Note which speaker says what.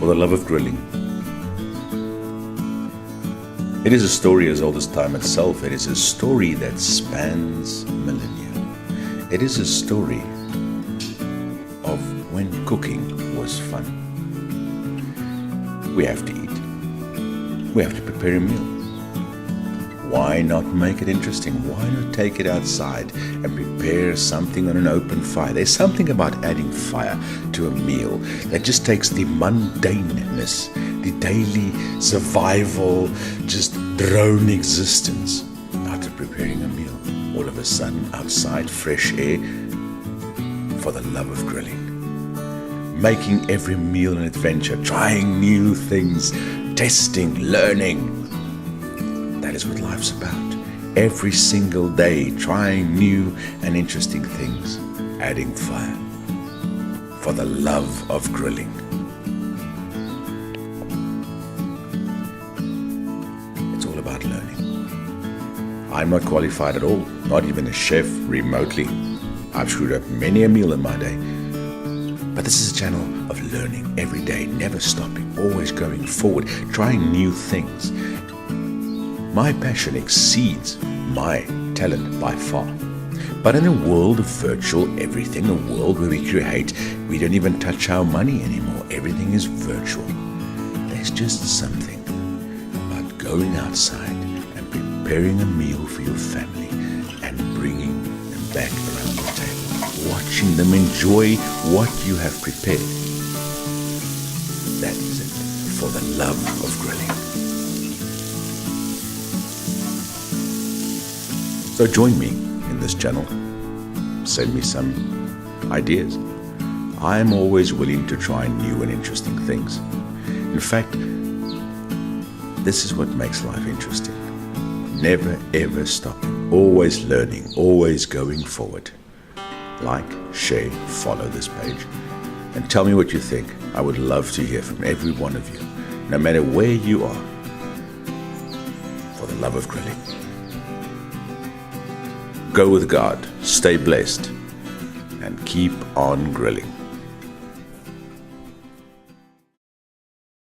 Speaker 1: the love of grilling. It is a story as old as time itself. It is a story that spans millennia. It is a story of when cooking was fun. We have to eat. We have to prepare a meal. Why not make it interesting? Why not take it outside and prepare something on an open fire? There's something about adding fire to a meal that just takes the mundaneness, the daily survival, just drone existence out of preparing a meal. All of a sudden, outside, fresh air, for the love of grilling. Making every meal an adventure, trying new things, testing, learning. That is what life's about. Every single day, trying new and interesting things, adding fire, for the love of grilling. It's all about learning. I'm not qualified at all, not even a chef remotely. I've screwed up many a meal in my day. But this is a channel of learning every day, never stopping, always going forward, trying new things. My passion exceeds my talent by far. But in a world of virtual everything, a world where we create, we don't even touch our money anymore. Everything is virtual. There's just something about going outside and preparing a meal for your family and bringing them back around the table, watching them enjoy what you have prepared. That is it, for the love of grilling. So join me in this channel. Send me some ideas. I am always willing to try new and interesting things. In fact, this is what makes life interesting. Never ever stopping, always learning, always going forward. Like, share, follow this page, and tell me what you think. I would love to hear from every one of you, no matter where you are, for the love of grilling. Go with God, stay blessed, and keep on grilling.